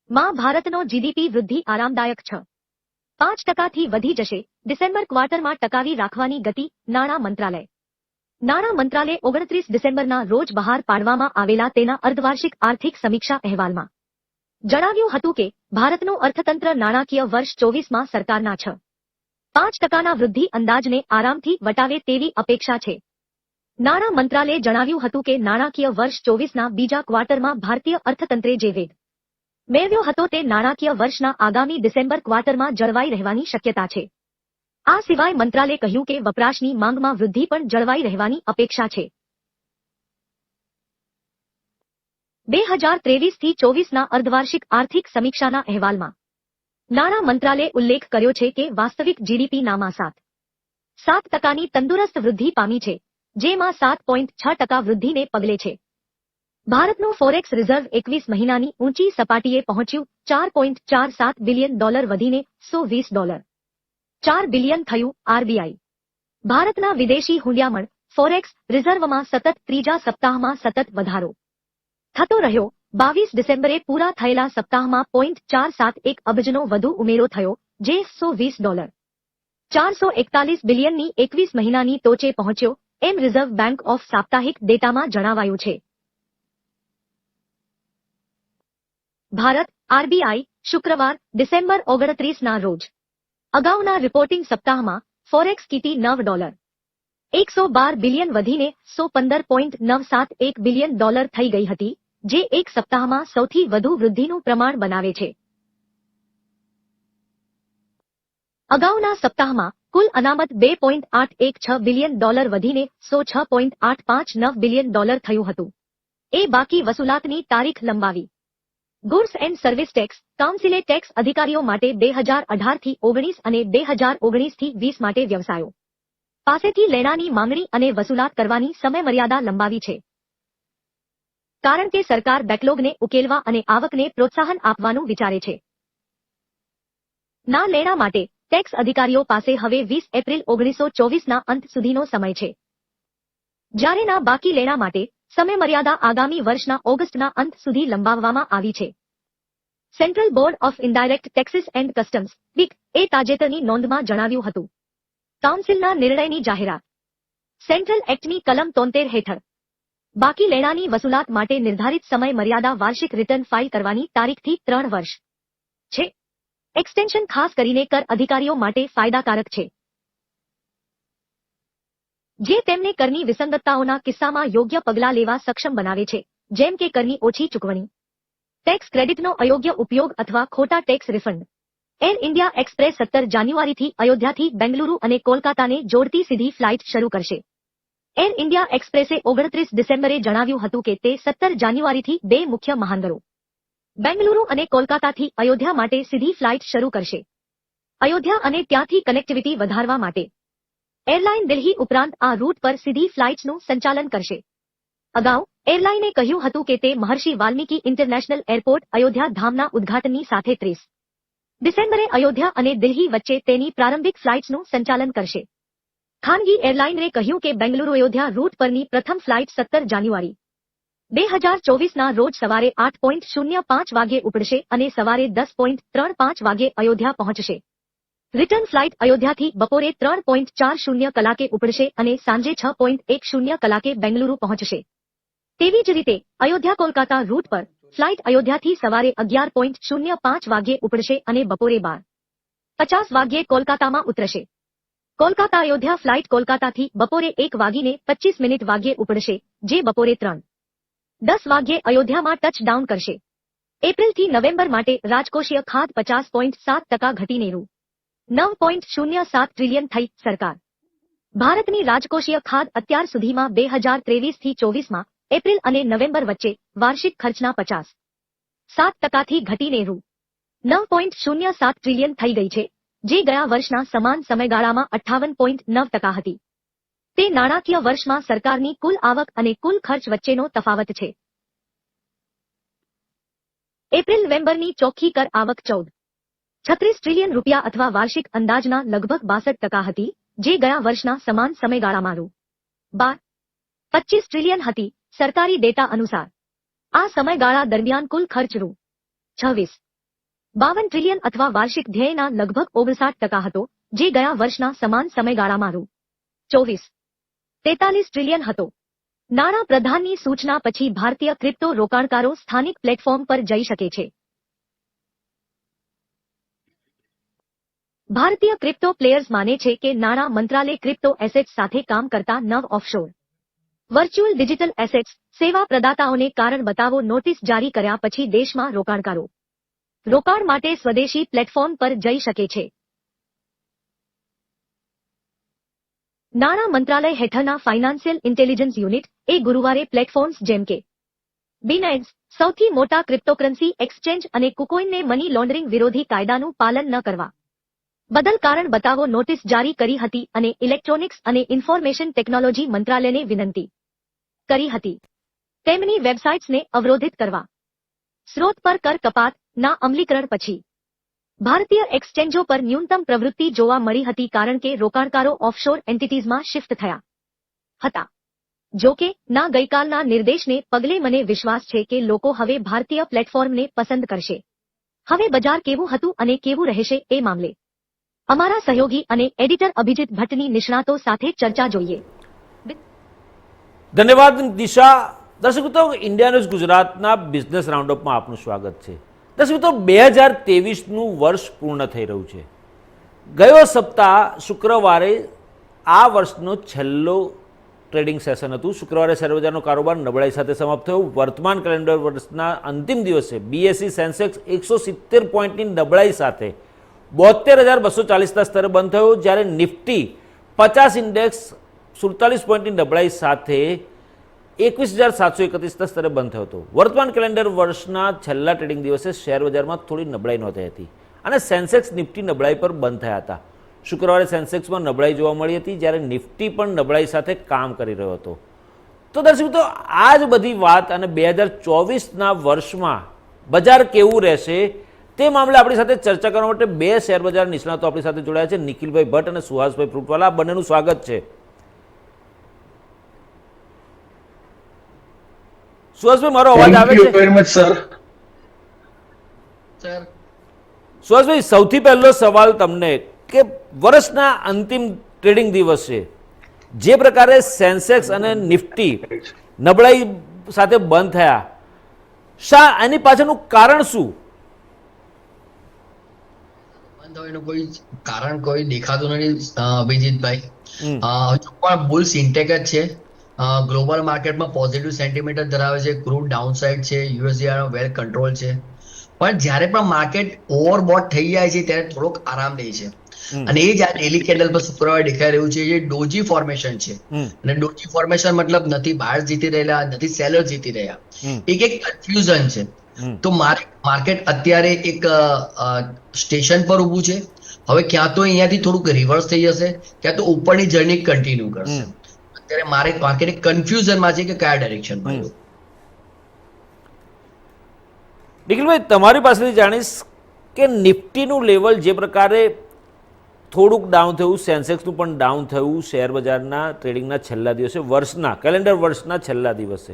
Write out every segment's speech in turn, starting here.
માં ભારતનો જીડીપી વૃદ્ધિ આરામદાયક 5% વધી જશે. ડિસેમ્બર ક્વાર્ટરમાં ટકાવી રાખવાની ગતિ. નાણાં મંત્રાલય 29 ડિસેમ્બરના રોજ બહાર પાડવામાં આવેલા તેના અર્ધવાર્ષિક આર્થિક સમીક્ષા અહેવાલમાં જણાવ્યું હતું કે ભારતનું અર્થતંત્ર નાણાકીય વર્ષ 24માં સરકારના 5%ના વૃદ્ધિ અંદાજને આરામથી વટાવે તેવી અપેક્ષા છે. નાણાં મંત્રાલયે જણાવ્યું હતું કે નાણાકીય વર્ષ 24ના બીજા ક્વાર્ટરમાં ભારતીય અર્થતંત્રે જે વેગ મેળવ્યો હતો તે નાણાકીય વર્ષના આગામી ડિસેમ્બર ક્વાર્ટરમાં જળવાઈ રહેવાની શક્યતા છે. આ સિવાય મંત્રાલયે કહ્યું કે વપરાશની માંગમાં વૃદ્ધિ પણ જળવાઈ રહેવાની અપેક્ષા છે. 2023થી 24ના અર્ધવાર્ષિક આર્થિક સમીક્ષાના અહેવાલમાં નાણાં મંત્રાલયે ઉલ્લેખ કર્યો છે કે વાસ્તવિક જીડીપી નામાં 7% તંદુરસ્ત વૃદ્ધિ પામી છે, જેમાં 7.6% વૃદ્ધિને પગલે છે. ભારતનું ફોરેક્સ રિઝર્વ 21 મહિનાની ઊંચી સપાટીએ પહોંચ્યું. $4.47 બિલિયન વધીને $120.4 બિલિયન થયું. આરબીઆઈ ભારતના વિદેશી હુંડિયામણ ફોરેક્સ રિઝર્વમાં સતત ત્રીજા સપ્તાહમાં સતત વધારો થતો રહ્યો. 22 ડિસેમ્બરે પૂરા થયેલા સપ્તાહમાં $471 અબજનો વધુ ઉમેરો થયો, જે $120.441 બિલિયનની 21 મહિનાની ટોચે પહોંચ્યો, એમ રિઝર્વ બેંક ઓફ સાપ્તાહિક ડેટામાં જણાવાયું છે. ભારત આરબીઆઈ શુક્રવાર ડિસેમ્બર 29ના રોજ અગાઉના રિપોર્ટિંગ સપ્તાહમાં ફોરેક્સ કીટી $112 બિલિયન વધીને $115.971 બિલિયન થઈ ગઈ હતી, જે એક સપ્તાહમાં સૌથી વધુ વૃદ્ધિનું પ્રમાણ બનાવે છે. અગાઉના સપ્તાહમાં કુલ અનામત $2.816 બિલિયન વધીને $106.859 બિલિયન થયું હતું. એ બાકી વસૂલાતની તારીખ લંબાવી. ગુડ્સ એન્ડ સર્વિસ ટેક્સ કાઉન્સિલે ટેક્સ અધિકારીઓ માટે 2018થી 19 અને 2019થી 20 માટે વ્યવસાયો પાસેથી લેણાની માંગણી અને વસૂલાત કરવાની સમયમર્યાદા લંબાવી છે. કારણ કે સરકાર બેકલોગને ઉકેલવા અને આવકને પ્રોત્સાહન આપવાનું વિચારે છે. ના લેણા માટે ટેક્સ અધિકારીઓ પાસે હવે 20 એપ્રિલ 1924ના અંત સુધીનો સમય છે. જ્યારે ના બાકી લેણા માટે સમયમર્યાદા આગામી વર્ષના ઓગસ્ટના અંત સુધી લંબાવવામાં આવી છે. Central board of indirect taxes and customs બીક એ તાજેતરની નોંધમાં જણાવ્યું હતું. કાઉન્સિલના નિર્ણયની જાહેરાત. સેન્ટ્રલ એક્ટની કલમ 73 હેઠળ બાકી લેણાની વસૂલાત માટે નિર્ધારિત સમય મર્યાદા વાર્ષિક રિટર્ન ફાઇલ કરવાની તારીખથી 3 વર્ષ છે. એક્સટેન્શન ખાસ કરીને કર અધિકારીઓ માટે ફાયદાકારક છે, જે તેમને કરની વિસંગતતાઓના કિસ્સામાં યોગ્ય પગલાં લેવા સક્ષમ બનાવે છે, જેમ કે કરની ઓછી ચૂકવણી, ટેક્સ ક્રેડિટનો અયોગ્ય ઉપયોગ અથવા ખોટા tax refund. Air India express 17 જાન્યુઆરીથી અયોધ્યાથી બેંગલુરુ અને કોલકાતાને જોડતી સીધી ફ્લાઇટ શરૂ કરશે. એર ઇન્ડિયા એક્સપ્રેસે 29 ડિસેમ્બરે જણાવ્યું હતું કે તે 17 જાન્યુઆરીથી 2 મુખ્ય મહાનગરો બેંગલુરુ અને કોલકાતાથી અયોધ્યા માટે સીધી ફ્લાઇટ શરૂ કરશે. અયોધ્યા અને ત્યાંથી કનેક્ટિવિટી વધારવા માટે એરલાઇન દિલ્હી ઉપરાંત આ રૂટ પર સીધી ફ્લાઇટ્સનું સંચાલન કરશે. અગાઉ એરલાઇને કહ્યું હતું કે તે મહર્ષિ વાલ્મીકી ઇન્ટરનેશનલ એરપોર્ટ અયોધ્યા ધામના ઉદ્ઘાટનની સાથે 30 ડિસેમ્બરે અયોધ્યા અને દિલ્હી વચ્ચે તેની પ્રારંભિક ફ્લાઇટ્સનું સંચાલન કરશે. ખાનગી એરલાઇનરે કહ્યું કે બેંગલુરુ અયોધ્યા રૂટ પરની પ્રથમ ફ્લાઇટ 17 જાન્યુઆરી 2024ના રોજ સવારે 8.05 વાગ્યે ઉપડશે અને સવારે 10.35 વાગ્યે અયોધ્યા પહોંચશે. રિટર્ન ફ્લાઇટ અયોધ્યાથી બપોરે 3.40 કલાકે ઉપડશે અને સાંજે 6.10 કલાકે બેંગલુરુ પહોંચશે. તેવી જ રીતે અયોધ્યા કોલકાતા રૂટ પર ફ્લાઇટ અયોધ્યાથી સવારે 11.05 વાગ્યે ઉપડશે અને બપોરે 12:50 વાગ્યે કોલકાતામાં ઉતરશે. કોલકાતા અયોધ્યા ફ્લાઇટ કોલકાતાથી બપોરે 1:25 વાગ્યે ઉપડશે, જે બપોરે 3:10 વાગ્યે અયોધ્યામાં ટચડાઉન કરશે. એપ્રિલથી નવેમ્બર માટે રાજકોષીય ખાધ 50.7% ઘટીને ₹9.07 ટ્રિલિયન થઈ. સરકાર ભારતની રાજકોષીય ખાધ અત્યાર સુધીમાં 2023થી 24માં એપ્રિલ અને નવેમ્બર વચ્ચે વાર્ષિક ખર્ચના 57%થી ઘટીને ₹9.07 ટ્રિલિયન થઈ ગઈ છે, જે ગયા વર્ષના સમાન સમયગાળામાં 58.9% હતી. તે નાણાકીય વર્ષમાં સરકારની કુલ આવક અને કુલ ખર્ચ વચ્ચેનો તફાવત છે. એપ્રિલ-નવેમ્બરની ચોખ્ખી કર આવક ₹14.36 ટ્રિલિયન અથવા વાર્ષિક અંદાજના લગભગ 62% હતી, જે ગયા વર્ષના સમાન સમયગાળામાં ₹12.25 ટ્રિલિયન હતી. સરકારી ડેટા અનુસાર આ સમયગાળા દરમિયાન કુલ ખર્ચ ₹26 52 ટ્રિલિયન અથવા વાર્ષિક ધ્યેયના લગભગ 59% હતો, જે ગયા વર્ષના સમાન સમયગાળામાં રૂ. 43 ટ્રિલિયન હતો. નાણાં પ્રધાનની સૂચના પછી ભારતીય ક્રિપ્ટો રોકાણકારો સ્થાનિક પ્લેટફોર્મ પર જઈ શકે છે. ભારતીય ક્રિપ્ટો પ્લેયર્સ માને છે કે નાણાં મંત્રાલય ક્રિપ્ટો એસેટ્સ સાથે કામ કરતા 9 ઓફશોર વર્ચ્યુઅલ ડિજિટલ એસેટ્સ સેવા પ્રદાતાઓને કારણ બતાવો નોટિસ જારી કર્યા પછી દેશમાં રોકાણકારો રોકાણ માટે સ્વદેશી પ્લેટફોર્મ પર જઈ શકે છે. નાણાં મંત્રાલય હેઠળના ફાઇનાન્શિયલ ઇન્ટેલિજન્સ યુનિટ એ ગુરુવારે પ્લેટફોર્મ્સ જેમ કે બીનાન્સ, સૌથી મોટા ક્રિપ્ટોકરન્સી એક્સચેન્જ અને કુકોઇનને મની લોન્ડરિંગ વિરોધી કાયદાનું પાલન ન કરવા બદલ કારણ બતાવો નોટિસ જારી કરી હતી અને ઇલેક્ટ્રોનિક્સ અને ઇન્ફોર્મેશન ટેકનોલોજી મંત્રાલયને વિનંતી કરી હતી તેમની વેબસાઇટ્સને અવરોધિત કરવા. સ્રોત પર કર કપાત ના અમલીકરણ પછી ભારતીય એક્સચેન્જો પર ન્યૂનતમ પ્રવૃત્તિ જોવા મળી હતી કારણ કે રોકાણકારો ઓફશોર એન્ટિટીઝમાં શિફ્ટ થયા હતા. જો કે ના ગઈકાલના નિર્દેશને પગલે મને વિશ્વાસ છે કે લોકો હવે ભારતીય પ્લેટફોર્મને પસંદ કરશે. હવે બજાર કેવું હતું અને કેવું રહેશે એ મામલે અમારા સહયોગી અને એડિટર અભિજીત ભટ્ટની નિષ્ણાતો સાથે ચર્ચા જોઈએ. ધન્યવાદ દિશા. દર્શક મિત્રો, ઇન્ડિયા ન્યૂઝ ગુજરાતના બિઝનેસ રાઉન્ડઅપમાં આપનું સ્વાગત છે. દર્શક મિત્રો, 2023નું વર્ષ પૂર્ણ થઈ રહ્યું છે. ગયો સપ્તાહ શુક્રવારે આ વર્ષનો છેલ્લો ટ્રેડિંગ સેશન હતું. શુક્રવારે શેરબજારનો કારોબાર નબળાઈ સાથે સમાપ્ત થયો. વર્તમાન કેલેન્ડર વર્ષના અંતિમ દિવસે બીએસઈ સેન્સેક્સ 170 પોઈન્ટની નબળાઈ સાથે 72,240ના સ્તરે બંધ થયો, જ્યારે નિફ્ટી 50 ઇન્ડેક્સ 47 પોઈન્ટની નબળાઈ સાથે 21,731ના સ્તરે બંધ થયો હતો. વર્તમાન કેલેન્ડર વર્ષના છેલ્લા ટ્રેડિંગ દિવસે શેરબજારમાં થોડી નબળાઈ નોંધાઈ હતી અને સેન્સેક્સ નિફ્ટી નબળાઈ પર બંધ થયા હતા. શુક્રવારે સેન્સેક્સમાં નબળાઈ જોવા મળી હતી, જ્યારે નિફ્ટી પણ નબળાઈ સાથે કામ કરી રહ્યો હતો. તો દર્શક મિત્રો, આ જ બધી વાત અને 2024ના વર્ષમાં બજાર કેવું રહેશે તે મામલે આપણી સાથે ચર્ચા કરવા માટે બે શેરબજાર નિષ્ણાતો આપણી સાથે જોડાયા છે, નિખિલભાઈ ભટ્ટ અને સુહાસભાઈ ફ્રૂટવાલા. બંનેનું સ્વાગત છે. સુહાસભાઈ, મારો અવાજ આવે છે? સુહાસભાઈ, સૌથી પહેલો સવાલ તમને કે વર્ષના અંતિમ ટ્રેડિંગ દિવસે જે પ્રકારે સેન્સેક્સ અને નિફ્ટી નબળાઈ સાથે બંધ થયા, એની પાછળનું કારણ શું? એનું કોઈ કારણ કોઈ દેખાતું નથી અભિજીતભાઈ. હજુ પણ બુલ્સ ઇન્ટેક જ છે. ગ્લોબલ માર્કેટમાં પોઝિટિવ સેન્ટિમેન્ટ ધરાવે છે. ક્રૂડ ડાઉન સાઇડ છે. યુએસડીઆર વેલ કંટ્રોલ છે. પણ જ્યારે પણ માર્કેટ ઓવરબોટ થઈ જાય છે ત્યારે થોડોક આરામ લે છે. અને એ જ આ ડેલી કેન્ડલ પર શુક્રવારે દેખાઈ રહ્યું છે. જે ડોજી ફોર્મેશન છે. અને ડોજી ફોર્મેશન મતલબ નથી બાયર જીતી રહેલા, નથી સેલર જીતી રહ્યા. એક કન્ફ્યુઝન છે. તો માર્કેટ અત્યારે એક સ્ટેશન પર ઊભું છે. હવે ક્યાં તો અહીંયાથી થોડુંક રિવર્સ થઈ જશે, ક્યાં તો ઉપરની જર્ની કન્ટિન્યુ કરશે. અત્યારે માર્કેટ કન્ફ્યુઝનમાં છે કે કયા ડાયરેક્શનમાં જવું. નિખિલભાઈ, તમારી પાસેથી જાણીશ કે નિફ્ટીનું લેવલ જે પ્રકારે થોડુંક ડાઉન થયું, સેન્સેક્સનું પણ ડાઉન થયું શેરબજારના ટ્રેડિંગના છેલ્લા દિવસે, વર્ષના કેલેન્ડર વર્ષના છેલ્લા દિવસે.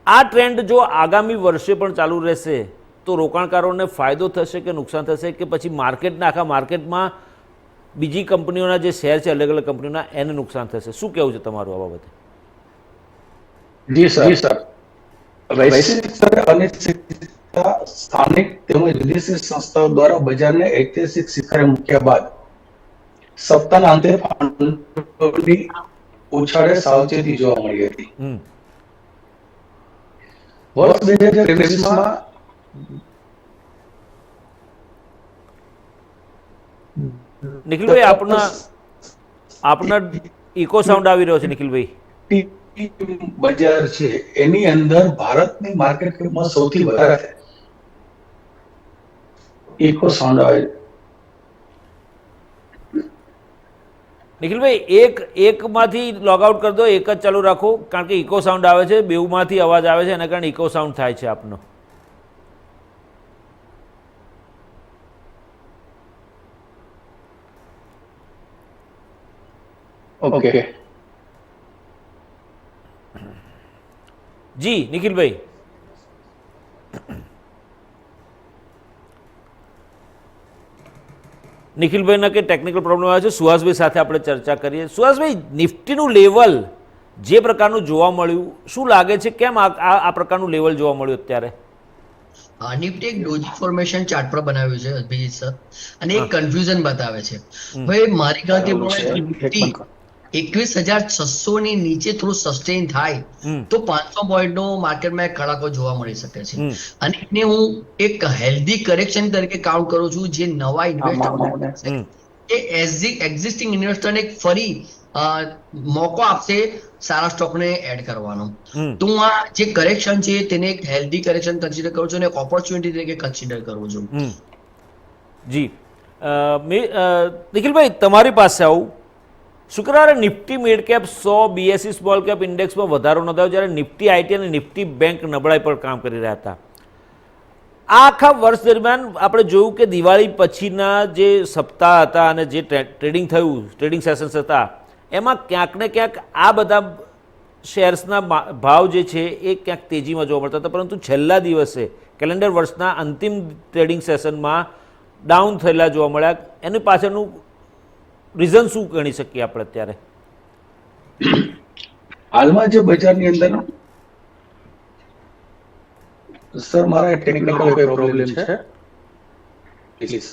આ ટ્રેન્ડ જો આગામી વર્ષે પણ ચાલુ રહેશે તો રોકાણકારોને ફાયદો થશે કે નુકસાન થશે, કે પછી માર્કેટના આખા માર્કેટમાં બીજી કંપનીઓના જે શેર છે અલગ અલગ કંપનીઓના એને નુકસાન થશે? શું કહેવું છે તમારું આ બાબતે? જી સર, વૈશ્વિક સ્તરે અનિશ્ચિતતા સ્થાનિક તેમજ વિદેશી સંસ્થાઓ દ્વારા બજારને ઐતિહાસિક શિખરે મૂક્યા બાદ સપ્તાહના અંતે ફંડોની ઉછાળે સાવચેતી જોવા મળી હતી. વર્ષ 2023માં નિખિલભાઈ, આપના ઇકો સાઉન્ડ આવી રહ્યો છે. નિખિલભાઈ, બજાર છે એની અંદર ભારતની માર્કેટ કેપમાં સૌથી વધારે ઇકો સાઉન્ડ આવે. નિખિલભાઈ, એકમાંથી લોગ આઉટ કરી દો, એક જ ચાલુ રાખો, કારણ કે ઇકો સાઉન્ડ આવે છે, બેઉમાંથી અવાજ આવે છે, એના કારણે ઇકો સાઉન્ડ થાય છે આપનો. ઓકે જી નિખિલભાઈ. નિખિલભાઈના કે ટેકનિકલ પ્રોબ્લેમ આવે છે, સુહાસભાઈ સાથે આપણે ચર્ચા કરીએ. સુહાસભાઈ, નિફ્ટીનું લેવલ જે પ્રકારનું જોવા મળ્યું, શું લાગે છે કેમ આ પ્રકારનું લેવલ જોવા મળ્યું અત્યારે? નિફ્ટી એક ડોજી ફોર્મેશન ચાર્ટ પર બનાવ્યું છે અભિજીત સર, અને એક કન્ફ્યુઝન બતાવે છે. ભાઈ મારી ગણતરી પ્રમાણે નિફ્ટી 21,600 ની નીચે થોડું સસ્ટેન થાય તો 500 પોઈન્ટ નો માર્કેટમાં એક કડાકો જોવા મળી શકે છે, અને એને હું એક હેલ્ધી કરેક્શન તરીકે કાઉન્ટ કરું છું. જે નવા ઇન્વેસ્ટર એ એક્ઝિસ્ટિંગ ઇન્વેસ્ટરને ફરી મોકો આપશે સારા સ્ટોકને એડ કરવાનો. તો હું આ જે કરેક્શન છે તેને એક હેલ્ધી કરેક્શન કન્સિડર કરું છું અને એક ઓપોર્ચ્યુનિટી તરીકે કન્સિડર કરું છું. જી નિખિલભાઈ, તમારી પાસે આવું. શુક્રવારે Nifty mid cap 100 BSE small cap ઇન્ડેક્સમાં વધારો નોંધાયો, જ્યારે નિફ્ટી આઈટી અને નિફ્ટી બેંક નબળાઈ પર કામ કરી રહ્યા હતા. આ આખા વર્ષ દરમિયાન આપણે જોયું કે દિવાળી પછીના જે સપ્તાહ હતા અને જે ટ્રેડિંગ થયું, ટ્રેડિંગ સેશન્સ હતા, એમાં ક્યાંક ને ક્યાંક આ બધા શેર્સના ભાવ જે છે એ ક્યાંક તેજીમાં જોવા મળતા હતા, પરંતુ છેલ્લા દિવસે કેલેન્ડર વર્ષના અંતિમ ટ્રેડિંગ સેશનમાં ડાઉન થયેલા જોવા મળ્યા. એની પાછળનું રીઝન શું ગણી શકીએ આપણે અત્યારે? હાલમાં જે બજારની અંદર સર મારા ટેકનિકલ કોઈ પ્રોબ્લેમ છે પ્લીઝ.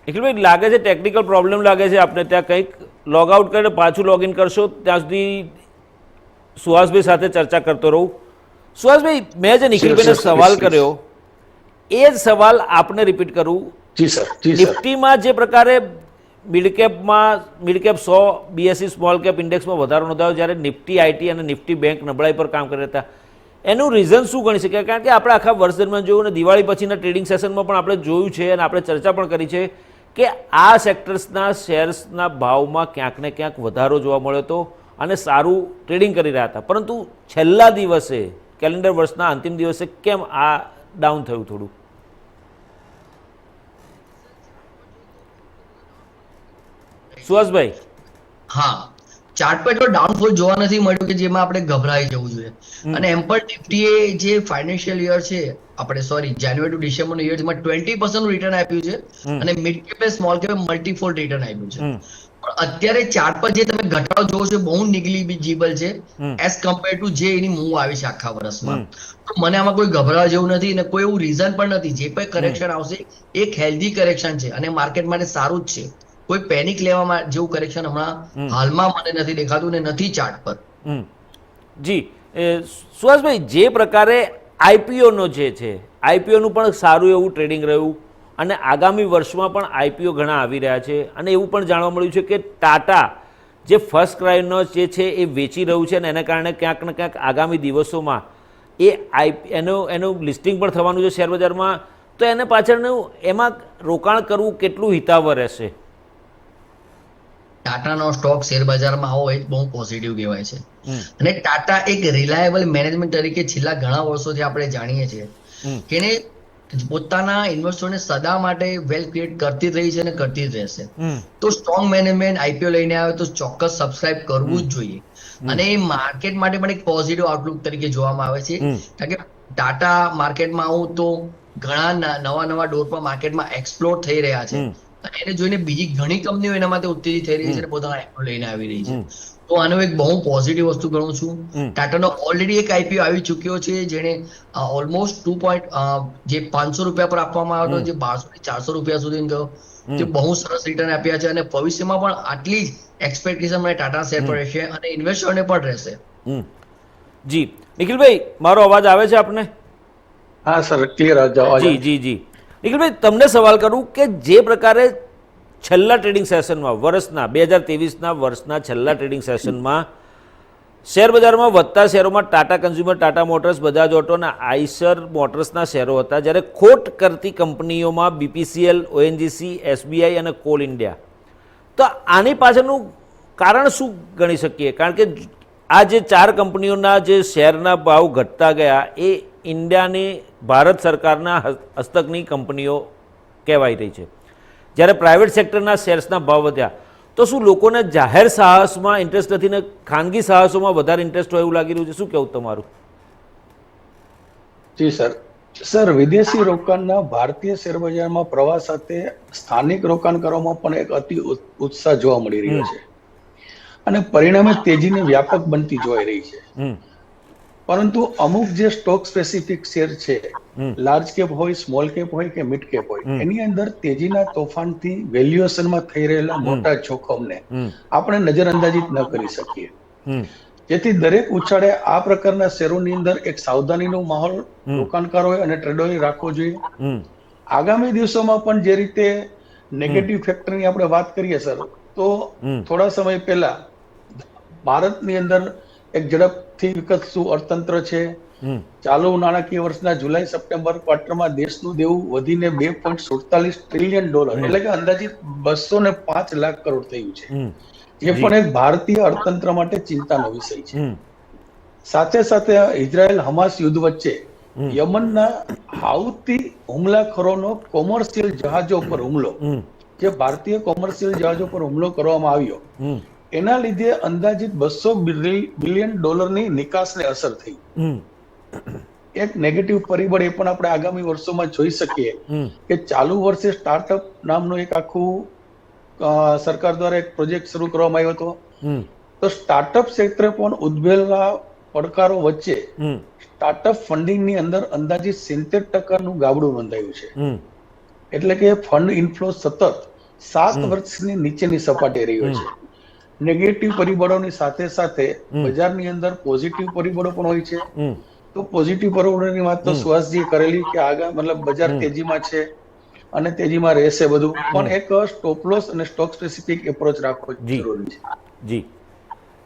નિખિલભાઈ, લાગે છે ટેકનિકલ પ્રોબ્લેમ લાગે છે આપને. ત્યાં કંઈક લોગ આઉટ કરીને પાછું લોગિન કરશો ત્યાં સુધી સુહાસભાઈ સાથે ચર્ચા કરતો રહું. સુહાસભાઈ, મેં જે નિખિલભાઈને સવાલ કર્યો એ જ સવાલ આપને રિપીટ કરું. જી સર. નિફ્ટીમાં જે પ્રકારે mid cap 100 BSE small cap ઇન્ડેક્સમાં વધારો નોંધાયો, જ્યારે નિફ્ટી આઈટી અને નિફ્ટી બેંક નબળાઈ પર કામ કરી હતા, એનું રીઝન શું ગણી શકાય? કારણ કે આપણે આખા વર્ષ દરમિયાન જોયું અને દિવાળી પછીના ટ્રેડિંગ સેશનમાં પણ આપણે જોયું છે અને આપણે ચર્ચા પણ કરી છે કે આ સેક્ટર્સના શેર્સના ભાવમાં ક્યાંક ને ક્યાંક વધારો જોવા મળ્યો હતો અને સારું ટ્રેડિંગ કરી રહ્યા હતા, પરંતુ છેલ્લા દિવસે કેલેન્ડર વર્ષના અંતિમ દિવસે કેમ આ ડાઉન થયું થોડું? સુહાસભાઈ, હા, ચાર્ટ પર જો ડાઉનફોલ જોવા નથી મળ્યું કે જેમાં આપણે ગભરાઈ જવું જોઈએ. અને એમ પણ નિફ્ટીએ જે ફાઇનાન્શિયલ યર છે, આપણે જાન્યુઆરી ટુ ડિસેમ્બર નો યર, જેમાં 20% નું રિટર્ન આપ્યું છે અને mid cap small cap multifold return આપ્યું છે. પણ અત્યારે ચાર્ટ પર જે તમે ઘટાડો જોવો છો બહુ નિગ્લિજિબલ છે એઝ કમ્પેર ટુ જે એની મૂવ આવી છે આખા વર્ષમાં. તો મને આમાં કોઈ ગભરાવા જેવું નથી અને કોઈ એવું રીઝન પણ નથી. જે પણ કરેક્શન આવશે એક હેલ્ધી કરેક્શન છે અને માર્કેટ માટે સારું જ છે. કોઈ પેનિક લેવા જેવું કરેક્શન હમણાં હાલમાં મને નથી દેખાતું ને નથી ચાર્ટ પર. જી સુહાસભાઈ, જે પ્રકારે આઈપીઓનો જે છે, આઈપીઓનું પણ સારું એવું ટ્રેડિંગ રહ્યું અને આગામી વર્ષમાં પણ આઈપીઓ ઘણા આવી રહ્યા છે, અને એવું પણ જાણવા મળ્યું છે કે ટાટા જે ફર્સ્ટ ક્રાયનો જે છે એ વેચી રહ્યું છે અને એના કારણે ક્યાંક ને ક્યાંક આગામી દિવસોમાં એનું લિસ્ટિંગ પણ થવાનું છે શેર બજારમાં. તો એને પાછળનું એમાં રોકાણ કરવું કેટલું હિતાવહ રહેશે? ટાટાનો સ્ટોક શેર બજારમાં આવો એ બહુ પોઝિટિવ કહેવાય છે. અને ટાટા એક રિલાયેબલ મેનેજમેન્ટ તરીકે છેલ્લા ઘણા વર્ષોથી આપણે જાણીએ છીએ કે એને પોતાના ઇન્વેસ્ટરોને સદા માટે વેલ્થ ક્રિએટ કરતી જ રહી છે અને કરતી જ રહેશે. તો સ્ટ્રોંગ મેનેજમેન્ટ આઈપીઓ લઈને આવે તો ચોક્કસ સબસ્ક્રાઇબ કરવું જ જોઈએ. અને માર્કેટ માટે પણ એક પોઝિટિવ આઉટલુક તરીકે જોવામાં આવે છે. કારણ કે ટાટા માર્કેટમાં આવું તો ઘણા નવા ડોર પર માર્કેટમાં એક્સપ્લોર થઈ રહ્યા છે. એને જોઈને બીજી ઘણી કંપનીઓ એના માટે ઉત્તેજિત થઈ રહી છે અને પોતાના આઈપીઓ લઈને આવી રહી છે. તો આનો એક બહુ પોઝિટિવ વસ્તુ ગણું છું. ટાટાનો ઓલરેડી એક આઈપીઓ આવી ચૂક્યો છે જેને ઓલમોસ્ટ જે 500 રૂપિયા પર આપવામાં આવ્યો હતો, જે 1200 થી 400 રૂપિયા સુધી ગયો, તે બહુ સરસ રિટર્ન આપ્યા છે અને ભવિષ્યમાં પણ આટલી જ એક્સપેક્ટેશન મને ટાટા શેર પર રહેશે અને ઇન્વેસ્ટરને પણ રહેશે. જી નિખિલભાઈ, મારો અવાજ આવે છે આપને? હા સર, ક્લિયર અવાજ. જી જી જી નિખિલભાઈ, તમને સવાલ કરું કે જે પ્રકારે છેલ્લા ટ્રેડિંગ સેશનમાં વર્ષના 2023ના વર્ષના છેલ્લા ટ્રેડિંગ સેશનમાં શેર બજારમાં વધતા શેરોમાં Tata Consumer, Tata Motors, Bajaj Auto અને આઈસર મોટર્સના શેરો હતા, જ્યારે ખોટ કરતી કંપનીઓમાં બીપીસીએલ, ઓએનજીસી, એસબીઆઈ અને કોલ ઇન્ડિયા. તો આની પાછળનું કારણ શું ગણી શકીએ? કારણ કે આ જે 4 કંપનીઓના જે શેરના ભાવ ઘટતા ગયા એ ઇન્ડિયાની ભારત સરકારના હસ્તકની કંપનીઓ કહેવાઈ રહી છે, જ્યારે પ્રાઇવેટ સેક્ટરના શેર્સના ભાવ વધ્યા. તો શું લોકોને જાહેર સાહસમાં ઇન્ટરેસ્ટ નથી ને ખાનગી સાહસોમાં વધારે ઇન્ટરેસ્ટ હોય એવું લાગી રહ્યું છે? શું કહેવું તમારું? જી સર વિદેશી રોકાણના ભારતીય શેરબજારમાં પ્રવાહ સાથે સ્થાનિક રોકાણ કરવામાં પણ એક અતિ ઉત્સાહ જોવા મળી રહ્યો છે અને પરિણામે તેજીની વ્યાપક બનતી જોઈ રહી છે. પરંતુ અમુક જે સ્ટોક સ્પેસિફિક શેર છે, લાર્જ કેપ હોય, સ્મોલ કેપ હોય કે મિડ કેપ હોય, એની અંદર તેજીના તોફાનથી વેલ્યુએશનમાં થઈ રહેલા મોટા જોખમને આપણે નજરઅંદાજિત ન કરી શકીએ. જેથી દરેક ઉછાળે આ પ્રકારના શેરોની અંદર એક સાવધાનીનો માહોલ રોકાણકારોએ અને ટ્રેડરોએ રાખવો જોઈએ. આગામી દિવસોમાં પણ જે રીતે નેગેટિવ ફેક્ટરની આપણે વાત કરીએ સર, તો થોડા સમય પહેલા ભારતની અંદર એક ઝડપથી વિકસતું અર્થતંત્ર છે. ચાલુ નાણાકીય વર્ષના જુલાઈ સપ્ટેમ્બર ક્વાર્ટરમાં દેશનું દેવું વધીને $2.47 ટ્રિલિયન એટલે કે અંદાજિત 205 લાખ કરોડ થયું છે, જે પણ એક ભારતીય અર્થતંત્ર માટે ચિંતાનો વિષય છે. સાથે સાથે ઇઝરાયલ હમાસ યુદ્ધ વચ્ચે યમનના હાઉતી હુમલાખોરોનો કોમર્શિયલ જહાજો પર હુમલો, જે ભારતીય કોમર્શિયલ જહાજો પર હુમલો કરવામાં આવ્યો, એના લીધે અંદાજિત $200 બિલિયન નિકાસને અસર થઈ. એક નેગેટિવ પરિબળ એ પણ આપણે આગામી વર્ષોમાં જોઈ શકીએ કે ચાલુ વર્ષે સ્ટાર્ટઅપ નામનું એક આખું સરકાર દ્વારા એક પ્રોજેક્ટ શરૂ કરવામાં આવ્યો હતો. તો સ્ટાર્ટઅપ ક્ષેત્રે પણ ઉદ્ભવેલા પડકારો વચ્ચે સ્ટાર્ટઅપ ફંડિંગની અંદર અંદાજિત 70% ગાબડું નોંધાયું છે. એટલે કે ફંડ ઇનફ્લો સતત 7 વર્ષની નીચેની સપાટી રહ્યો છે. નેગેટિવ પરિબળોની સાથે સાથે બજારની અંદર પોઝિટિવ પરિબળો પણ હોય છે. તો પોઝિટિવ પરિબળોની વાત તો સુહાસજીએ કરેલી કે મતલબ બજાર તેજીમાં છે અને તેજીમાં રહેશે બધું, પણ એક સ્ટોપ લોસ અને સ્ટોક સ્પેસિફિક એપ્રોચ રાખવો જરૂરી છે. જી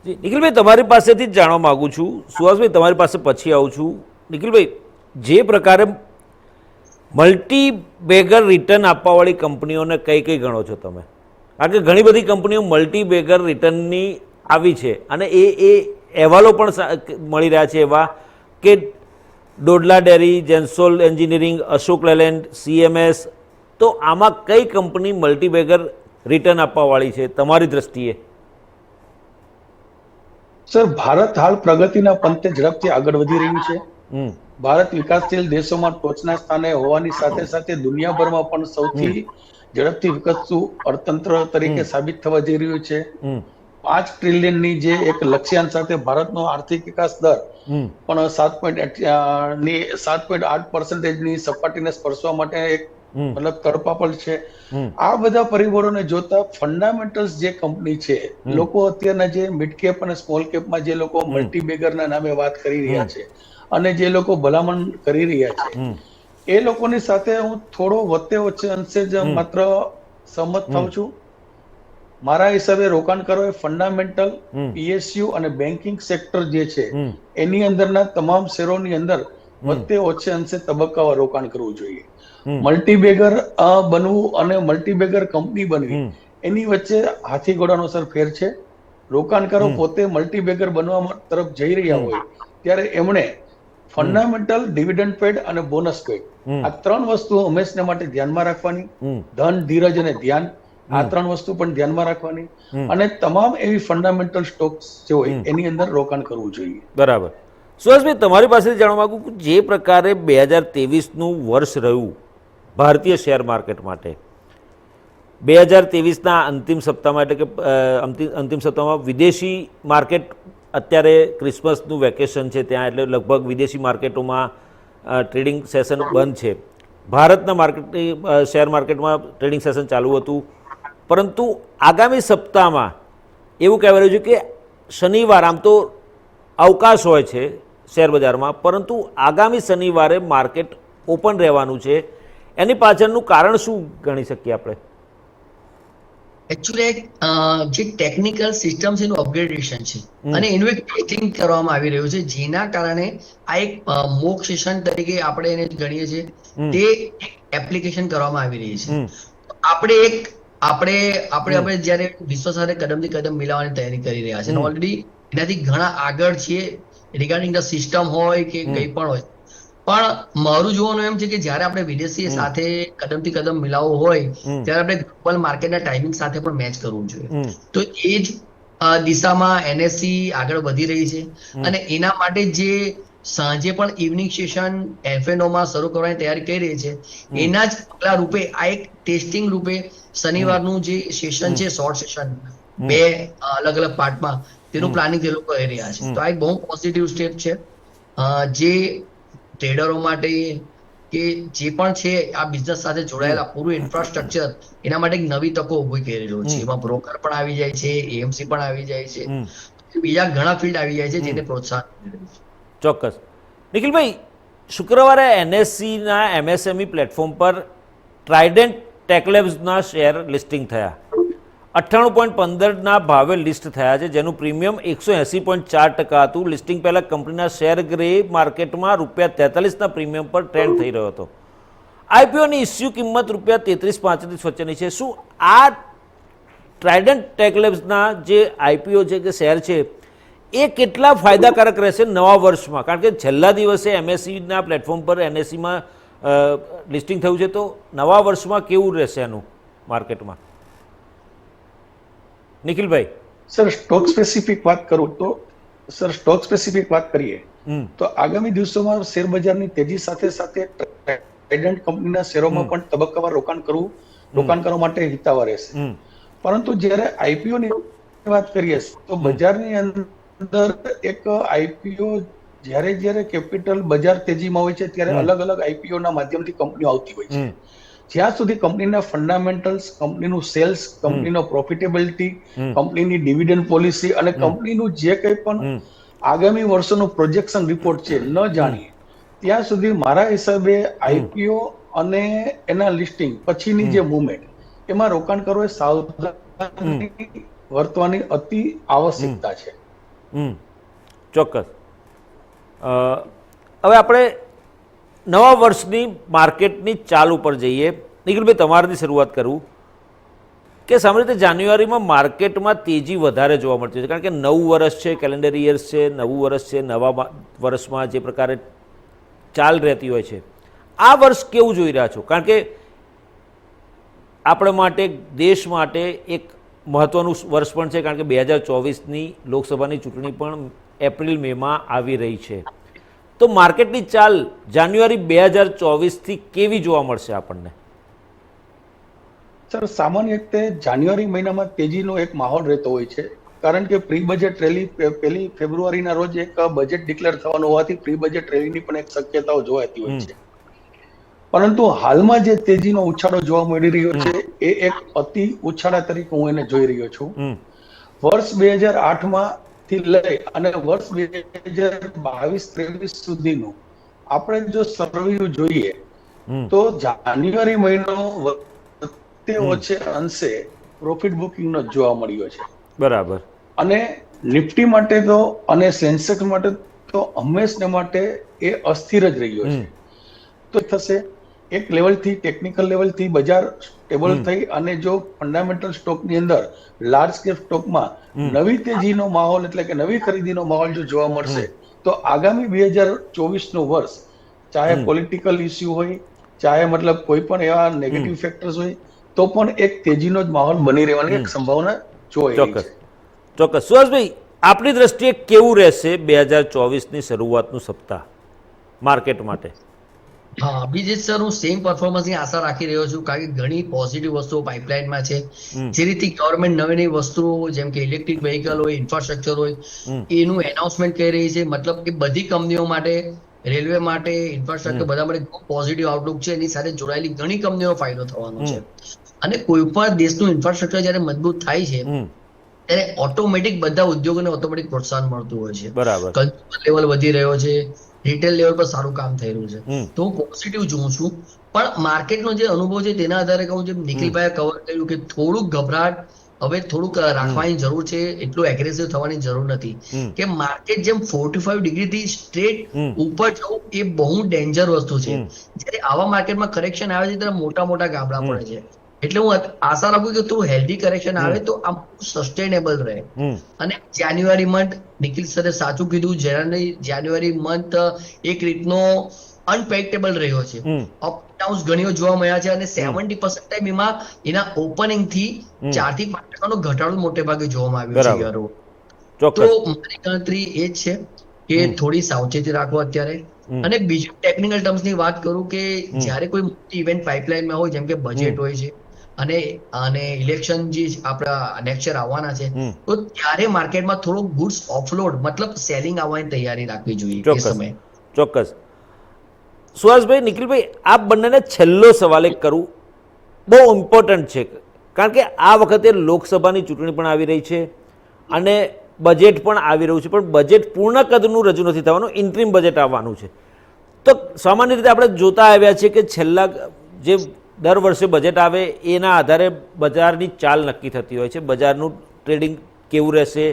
જી નિખિલભાઈ, તમારી પાસેથી જ જાણવા માંગુ છું. સુહાસભાઈ, તમારી પાસે પછી આવું છું. નિખિલભાઈ, જે પ્રકારે મલ્ટી બેગર રિટર્ન આપવાવાળી કંપનીઓને કઈ કઈ ગણો છો તમે? કારણ કે ઘણી બધી કંપનીઓ મલ્ટી બેગર રિટર્નની આવી છે અને એ અહેવાલો પણ મળી રહ્યા છે એવા કે Dodla Dairy, Gensol Engineering, Ashok Leyland, CMS. તો આમાં કઈ કંપની મલ્ટી બેગર રિટર્ન આપવાવાળી છે તમારી દ્રષ્ટિએ? સર, ભારત હાલ પ્રગતિના પંથે ઝડપથી આગળ વધી રહ્યું છે. ભારત વિકાસશીલ દેશોમાં ટોચના સ્થાને હોવાની સાથે સાથે દુનિયાભરમાં પણ સૌથી ઝડપથી વિકસતું અર્થતંત્ર તરીકે સાબિત થવા જઈ રહ્યું છે. 5 ટ્રિલિયનની જે એક લક્ષ્યાંક સાથે ભારતનો આર્થિક વિકાસ દર પણ 7.8%ની સપાટીને સ્પર્શવા માટે એક મતલબ તડપાપડ છે. આ બધા પરિબળોને જોતા ફંડામેન્ટલ્સ જે કંપની છે, લોકો અત્યારના જે મિડ કેપ અને સ્મોલ કેપમાં જે લોકો મલ્ટી બેગરના નામે વાત કરી રહ્યા છે અને જે લોકો ભલામણ કરી રહ્યા છે, એ લોકોની સાથે હું થોડો વચ્ચે અંશે જ માત્ર સહમત થાઉં છું. મારા હિસાબે રોકાણકારોએ ફંડામેન્ટલ, PSU અને બેન્કિંગ સેક્ટર જે છે એની અંદરના તમામ શેરોની અંદર વચ્ચે ઓછે અંશે તબક્કાવાર રોકાણ કરવું જોઈએ. મલ્ટીબેગર બનવું અને મલ્ટીબેગર કંપની બનવી એની વચ્ચે હાથી ઘોડાનો સર ફેર છે. રોકાણકારો પોતે મલ્ટીબેગર બનવા તરફ જઈ રહ્યા હોય ત્યારે એમણે ફંડામેન્ટલ, ડિવિડન્ડ પેડ અને બોનસ પેડ આ 3 વસ્તુઓ હંમેશા માટે ધ્યાનમાં રાખવાની. ધન, ધીરજ અને ધ્યાન, આ 3 વસ્તુ પણ ધ્યાનમાં રાખવાની અને તમામ એવી ફંડામેન્ટલ સ્ટોક્સ જે હોય એની અંદર રોકાણ કરવું જોઈએ. બરાબર. સુહાસભાઈ, તમારી પાસેથી જાણવા માંગુ કે જે પ્રકારે 2023નું વર્ષ રહ્યું ભારતીય શેર માર્કેટ માટે, 2023ના અંતિમ સપ્તાહમાં એટલે કે અંતિમ સપ્તાહમાં વિદેશી માર્કેટ, અત્યારે ક્રિસમસનું વેકેશન છે ત્યાં, એટલે લગભગ વિદેશી માર્કેટોમાં ટ્રેડિંગ સેશન બંધ છે. ભારતના શેર માર્કેટમાં ટ્રેડિંગ સેશન ચાલુ હતું, પરંતુ આગામી સપ્તાહમાં એવું કહેવાય રહ્યું છે કે શનિવાર, આમ તો અવકાશ હોય છે શેર બજારમાં, પરંતુ આગામી શનિવારે માર્કેટ ઓપન રહેવાનું છે. એની પાછળનું કારણ શું ગણી શકીએ આપણે? એકચ્યુઅલી જે ટેકનિકલ સિસ્ટમ છે એનું અપગ્રેડેશન છે અને એનું એક પેચિંગ કરવામાં આવી રહ્યું છે, જેના કારણે આ એક મોક સેશન તરીકે આપણે એને ગણીએ છીએ તે એપ્લિકેશન કરવામાં આવી રહી છે. આપણે જ્યારે વિશ્વ સાથે કદમથી કદમ મિલાવવાની તૈયારી કરી રહ્યા છે, ઓલરેડી એનાથી ઘણા આગળ છીએ રિગાર્ડિંગ ધ સિસ્ટમ હોય કે કંઈ પણ હોય. પણ મારું જોવાનું એમ છે કે જ્યારે આપણે વિદેશી સાથે કદમથી કદમ મિલાવવો હોય ત્યારે આપણે ગ્લોબલ માર્કેટના ટાઈમિંગ સાથે પણ મેચ કરવું જોઈએ. તો એ જ દિશામાં NSE આગળ વધી રહી છે અને એના માટે જે સાંજે પણ ઇવનિંગ સેશન F&O માં શરૂ કરવાની તૈયારી કરી રહી છે. એના જ પગલા રૂપે આ એક ટેસ્ટિંગ રૂપે શનિવારનું જે સેશન છે, શોર્ટ સેશન, 2 અલગ અલગ પાર્ટમાં, તેનું પ્લાનિંગ તે લોકો કરી રહ્યા છે. તો આ એક બહુ પોઝિટિવ સ્ટેપ છે, જે ટ્રેડરો માટે કે જે પણ છે આ બિઝનેસ સાથે જોડાયેલા પૂરું ઇન્ફ્રાસ્ટ્રક્ચર, એના માટે એક નવી તકો ઊભી કરી રહ્યું છે. એમાં બ્રોકર પણ આવી જાય છે, એએમસી પણ આવી જાય છે, બીજા ઘણા ફિલ્ડ આવી જાય છે જેને પ્રોત્સાહન મળી રહ્યું છે. ચોક્કસ. નિખિલભાઈ, શુક્રવારે NSEના MSME પ્લેટફોર્મ પર ટ્રાઇડન્ટ ટેકલેબ્સના શેર લિસ્ટિંગ થયા. 98.15ના ભાવે લિસ્ટ થયા છે, જેનું પ્રીમિયમ 180.4% હતું. લિસ્ટિંગ પહેલાં કંપનીના શેર ગ્રે માર્કેટમાં ₹43ના પ્રીમિયમ પર ટ્રેન્ડ થઈ રહ્યો હતો. IPOની ઇસ્યુ કિંમત ₹33.35 વચ્ચેની છે. શું આ ટ્રાઇડન્ટ ટેકલેબ્સના જે IPO છે કે શેર છે, એ કેટલા ફાયદાકારક રહેશે નવા વર્ષમાં? કારણ કે છેલ્લા દિવસે MSEના પ્લેટફોર્મ પર NSEમાં લિસ્ટિંગ થયું છે, તો નવા વર્ષમાં કેવું રહેશે એનું માર્કેટમાં? નિખિલભાઈ. સર, સ્ટોક સ્પેસિફિક વાત કરું તો સ્ટોક સ્પેસિફિક વાત કરીએ તો આગામી દિવસોમાં શેર બજારની તેજી સાથે સાથે ટ્રાઇડન્ટ કંપનીના શેરોમાં પણ તબક્કાવાર રોકાણ કરવા માટે હિતાવહ રહેશે. પરંતુ જ્યારે IPO ની વાત કરીએ તો બજારની અંદર એક IPO જ્યારે કેપિટલ બજાર તેજીમાં હોય છે, ત્યારે અલગ અલગ IPO ના માધ્યમથી કંપનીઓ આવતી હોય છે. જ્યાં સુધી કંપનીના ફંડામેન્ટલ્સ, કંપનીનું સેલ્સ, કંપનીનો પ્રોફિટેબિલિટી, કંપનીની ડિવિડન્ડ પોલિસી અને કંપનીનું જે કંઈ પણ આગામી વર્ષોનું પ્રોજેક્શન રિપોર્ટ છે ન જાણીએ, ત્યાં સુધી મારા હિસાબે IPO અને એના લિસ્ટિંગ પછીની જે મુવમેન્ટ, એમાં રોકાણ કરવું એ સાવધાની વર્તવાની અતિ આવશ્યકતા છે. ચોક્કસ. હવે આપણે નવા વર્ષની માર્કેટની ચાલ ઉપર જઈએ. નિખિલભાઈ, તમારાથી શરૂઆત કરું કે સામાન્ય રીતે જાન્યુઆરીમાં માર્કેટમાં તેજી વધારે જોવા મળતી હોય છે, કારણ કે નવું વર્ષ છે, કેલેન્ડર યર્સ છે, નવું વર્ષ છે. નવા વર્ષમાં જે પ્રકારે ચાલ રહેતી હોય છે, આ વર્ષ કેવું જોઈ રહ્યા છો? કારણ કે આપણા માટે, દેશ માટે એક મહત્વનું વર્ષ પણ છે, કારણ કે 2024ની લોકસભાની ચૂંટણી પણ એપ્રિલ મેમાં આવી રહી છે. તો માર્કેટની ચાલ જાન્યુઆરી 2024થી કેવી જોવા મળશે આપણને? સર, સામાન્ય રીતે જાન્યુઆરી મહિનામાં તેજીનો એક માહોલ રહેતો હોય છે, કારણ કે પ્રી બજેટ રેલી 1 ફેબ્રુઆરીના રોજ એક બજેટ ડિક્લેર થવાનું હોવાથી પ્રી બજેટ રેલીની પણ એક શક્યતાઓ જોવાતી હોય છે. પરંતુ હાલમાં જે તેજીનો ઉછાળો જોવા મળી રહ્યો છે, એ એક અતિ ઉછાળા તરીકે હું એને જોઈ રહ્યો છું. વર્ષ 2008માં થી લઈ અને વર્ષ 2022-23 સુધીનું આપણે જો સર્વેયુ જોઈએ તો જાન્યુઆરી મહિનો વચ્ચે ઓછે અંશે પ્રોફિટ બુકિંગનો જોવા મળ્યો છે. બરાબર. અને નિફ્ટી માટે તો અને સેન્સેક્સ માટે તો હંમેશને માટે એ અસ્થિર જ રહ્યો છે. તો થશે એક લેવલથી, ટેકનિકલ લેવલથી બજાર સ્ટેબલ થઈ અને જો ફંડામેન્ટલ સ્ટોકની અંદર, લાર્જ કેપ સ્ટોકમાં નવી તેજીનો માહોલ, એટલે કે નવી ખરીદીનો માહોલ જો જોવા મળશે, તો આગામી 2024નું વર્ષ, ચાહે પોલિટિકલ ઇસ્યુ હોય, ચાહે મતલબ કોઈ પણ એવા નેગેટિવ ફેક્ટર્સ હોય, તો પણ એક તેજીનો જ માહોલ બની રહેવાની એક સંભાવના જોઈ રહી છે. ચોક્કસ. સુહાસભાઈ, આપણી દ્રષ્ટિએ કેવું રહેશે 2024ની શરૂઆતનું સપ્તાહ માર્કેટ માટે? હા, અભિજીત સર, હું સેમ પરફોર્મન્સની આશા રાખી રહ્યો છું, કારણ કે ઘણી પોઝિટિવ વસ્તુઓ પાઇપલાઇનમાં છે. જે રીતે ગવર્મેન્ટ નવી નવી વસ્તુઓ, જેમ કે ઇલેક્ટ્રિક વ્હીકલ હોય, ઇન્ફ્રાસ્ટ્રક્ચર હોય, એનું એનાઉન્સમેન્ટ કરી રહી છે. મતલબ કે બધી કંપનીઓ માટે, રેલવે માટે, ઇન્ફ્રાસ્ટ્રક્ચર બધા માટે પોઝિટિવ આઉટલુક છે. એની સાથે જોડાયેલી ઘણી કંપનીઓ ફાયદો થવાનો છે. અને કોઈ પણ દેશનું ઇન્ફ્રાસ્ટ્રક્ચર જ્યારે મજબૂત થાય છે, ત્યારે ઓટોમેટિક બધા ઉદ્યોગોને ઓટોમેટિક પ્રોત્સાહન મળતું હોય છે. બરાબર. કન્ઝ્યુમર લેવલ વધી રહ્યો છે, રિટેલ લેવલ પર સારું કામ થઈ રહ્યું છે. તો હું પોઝિટિવ જોઉં છું. પણ માર્કેટનો જે અનુભવ છે તેના આધારે કહું, જેમ નિખિલભાઈએ કવર કર્યું કે થોડુંક ગભરાટ હવે થોડુંક રાખવાની જરૂર છે, એટલું એગ્રેસિવ થવાની જરૂર નથી. કે માર્કેટ જેમ 45 ડિગ્રીથી સ્ટ્રેટ ઉપર જવું એ બહુ ડેન્જર વસ્તુ છે. જ્યારે આવા માર્કેટમાં કરેક્શન આવે છે ત્યારે મોટા મોટા ગાબડા પડે છે. એટલે હું આશા રાખું કે થોડું હેલ્ધી કરેક્શન આવે તો આ સસ્ટેનેબલ રહે. અને જાન્યુઆરી મંથ, નિખિલ સરે સાચું કીધું, જાન્યુઆરી મંથ એક રીતનો અનપ્રેડિક્ટેબલ રહ્યો છે. અપ ડાઉન્સ ઘણીઓ જોવા મળ્યા છે અને 70% ટાઈમ એમાં એના ઓપનિંગ થી 4 થી 5% ઘટાડો મોટે ભાગે જોવામાં આવ્યો છે. તો મારી ગણતરી એ જ છે કે થોડી સાવચેતી રાખો અત્યારે. અને બીજું ટેકનિકલ ટર્મ્સ ની વાત કરું કે જ્યારે કોઈ મોટી ઇવેન્ટ પાઇપલાઇનમાં હોય, જેમ કે બજેટ હોય છે અને ઇલેક્શન જે આપણા નેક્સ્ટ યર આવવાના છે, તો ત્યારે માર્કેટમાં થોડો ગુડ્સ ઓફલોડ મતલબ સેલિંગ આવવાની તૈયારી રાખવી જોઈએ એ ચોક્કસ સમયે. ચોક્કસ. સુહાસભાઈ, નિખિલભાઈ, આ બંનેને છેલ્લો સવાલ એક કરું, બહુ ઇમ્પોર્ટન્ટ છે, કારણ કે આ વખતે લોકસભાની ચૂંટણી પણ આવી રહી છે અને બજેટ પણ આવી રહ્યું છે, પણ બજેટ પૂર્ણ કદનું રજૂ નથી થવાનું, ઇન્ટ્રીમ બજેટ આવવાનું છે. તો સામાન્ય રીતે આપણે જોતા આવ્યા છીએ કે છેલ્લા જે દર વર્ષે બજેટ આવે એના આધારે બજારની ચાલ નક્કી થતી હોય છે, બજારનું ટ્રેડિંગ કેવું રહેશે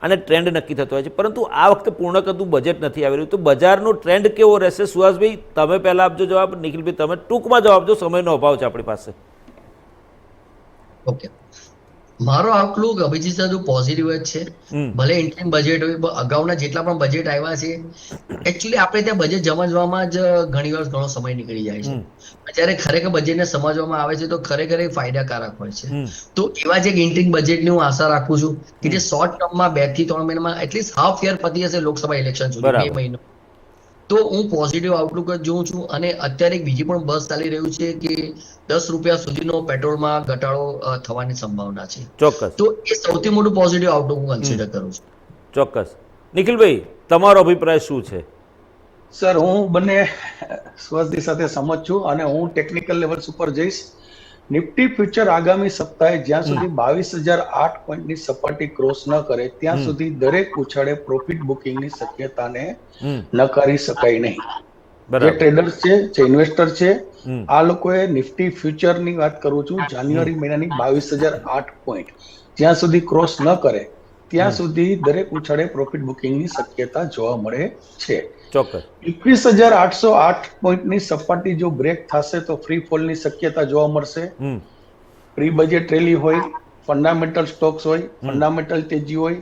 અને ટ્રેન્ડ નક્કી થતો હોય છે, પરંતુ આ વખતે પૂર્ણ કદનું બજેટ નથી આવી રહ્યું, તો બજારનો ટ્રેન્ડ કેવો રહેશે? સુહાસભાઈ, તમે પહેલા આપજો જવાબ, નિખિલભાઈ તમે ટૂંકમાં જવાબ આપજો, સમયનો અભાવ છે આપણી પાસે. ઓકે, મારો આઉટલુક અભિજીત સાહેબ પોઝિટિવ જ છે. ભલે ઇન્ડિયન બજેટ હોય, અગાઉના જેટલા પણ બજેટ આવ્યા છે, એકચ્યુઅલી આપણે ત્યાં બજેટ સમજવામાં જ ઘણી વાર ઘણો સમય નીકળી જાય છે. જ્યારે ખરેખર બજેટને સમજવામાં આવે છે તો ખરેખર એ ફાયદાકારક હોય છે. તો એવા જ એક ઇન્ડિયન બજેટની હું આશા રાખું છું કે જે શોર્ટ ટર્મમાં 2 થી 3 મહિનામાં એટલીસ્ટ હાફ યર પતી જશે લોકસભા ઇલેક્શન સુધી, 2 મહિનો. તો હું પોઝિટિવ આઉટલુક જ જોઉં છું. અને અત્યારે એક બીજી પણ બસ ચાલી રહ્યું છે કે 10 રૂપિયા સુધીનો પેટ્રોલમાં ઘટાડો થવાની સંભાવના છે. ચોક્કસ. તો એ સૌથી મોટું પોઝિટિવ આઉટલુક હું કન્સિડર કરું છું. ચોક્કસ. નિખિલભાઈ, તમારો અભિપ્રાય શું છે? સર, હું બંને સુહાસજી સાથે સહમત છું અને હું ટેકનિકલ લેવલ્સ ઉપર જઈશ. નિફ્ટી ફ્યુચર આગામી સપ્તાહે જ્યાં સુધી 22,008 પોઈન્ટની સપાટી ક્રોસ ન કરે ત્યાં સુધી દરેક ઉછાળે પ્રોફિટ બુકિંગની શક્યતાને નકારી શકાય નહીં. જે ટ્રેડર્સ છે, જે ઇન્વેસ્ટર છે, આ લોકોએ નિફ્ટી ફ્યુચરની વાત કરું છું, જાન્યુઆરી મહિનાની 22,008 પોઈન્ટ જ્યાં સુધી ક્રોસ ન કરે ત્યાં સુધી દરેક ઉછાળે પ્રોફિટ બુકિંગની શક્યતા જોવા મળે છે. ચોક્કસ. 21,808 પોઈન્ટની સપાટી જો બ્રેક થશે તો ફ્રી ફોલની શક્યતા જોવા મળશે. પ્રી બજેટ રેલી હોય, ફંડામેન્ટલ સ્ટોક્સ હોય, ફંડામેન્ટલ તેજી હોય,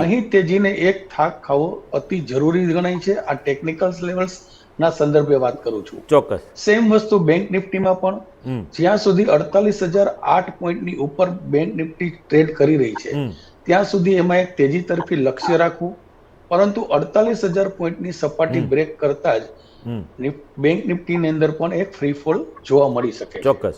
અહીં તેજીને એક થાક ખાવો અતિ જરૂરી ગણાય છે. આ ટેકનિકલ લેવલ્સ ના સંદર્ભે વાત કરું છું. ચોક્કસ. સેમ વસ્તુ બેંક નિફ્ટીમાં પણ જ્યાં સુધી 48,008 પોઈન્ટની ઉપર બેંક નિફ્ટી ટ્રેડ કરી રહી છે ત્યાં સુધી એમાં એક તેજી તરફી લક્ષ્ય રાખવું, પરંતુ 48,000 પોઈન્ટની સપાટી બ્રેક કરતા જ બેંક નિફ્ટીની અંદર પણ એક ફ્રી ફોલ જોવા મળી શકે. ચોક્કસ.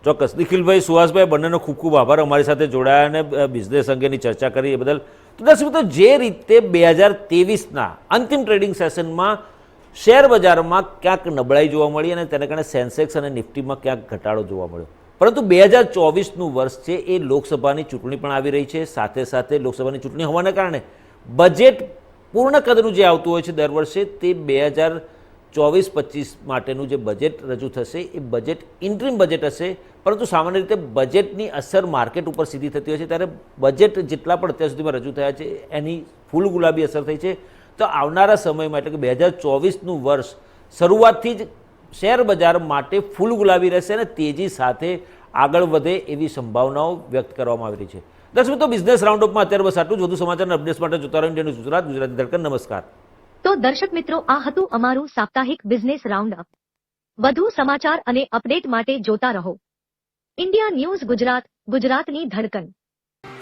ચોક્કસ. નિખિલભાઈ, સુહાસભાઈ, બંનેનો ખૂબ ખૂબ આભાર અમારી સાથે જોડાયા અને બિઝનેસ અંગેની ચર્ચા કરી એ બદલ. તો દર્શક મિત્રો, જે રીતે 2023ના અંતિમ ટ્રેડિંગ સેશનમાં શેર બજારમાં ક્યાંક નબળાઈ જોવા મળી અને તેને કારણે સેન્સેક્સ અને નિફ્ટીમાં ક્યાંક ઘટાડો જોવા મળ્યો, પરંતુ 2024નું વર્ષ છે એ લોકસભાની ચૂંટણી પણ આવી રહી છે. સાથે સાથે લોકસભાની ચૂંટણી હોવાને કારણે બજેટ પૂર્ણ કદનું જે આવતું હોય છે દર વર્ષે, તે 2024-25 માટેનું જે બજેટ રજૂ થશે એ બજેટ ઇન્ટ્રીમ બજેટ હશે, પરંતુ સામાન્ય રીતે બજેટની અસર માર્કેટ ઉપર સીધી થતી હોય છે, ત્યારે બજેટ જેટલા પણ અત્યાર સુધીમાં રજૂ થયા છે એની ફૂલ ગુલાબી અસર થઈ છે. તો આવનારા સમયમાં એટલે કે 2024નું વર્ષ શરૂઆતથી જ શેર બજાર માટે ફૂલ ગુલાબી રહેશે અને તેજી સાથે આગળ વધે એવી સંભાવનાઓ વ્યક્ત કરવામાં આવી રહી છે. દર્શક મિત્રો, બિઝનેસ રાઉન્ડઅપમાં અત્યારે બસ આટલું જ. વધુ સમાચારના અપડેટ્સ માટે જોતા રહો ઇન્ડિયા ન્યૂઝ ગુજરાત, ગુજરાતી ધડકન. નમસ્કાર. તો દર્શક મિત્રો, આ હતું અમારું સાપ્તાહિક બિઝનેસ રાઉન્ડઅપ. વધુ સમાચાર અને અપડેટ માટે જોતા રહો ઇન્ડિયા ન્યૂઝ ગુજરાત, ગુજરાતની ધડકન.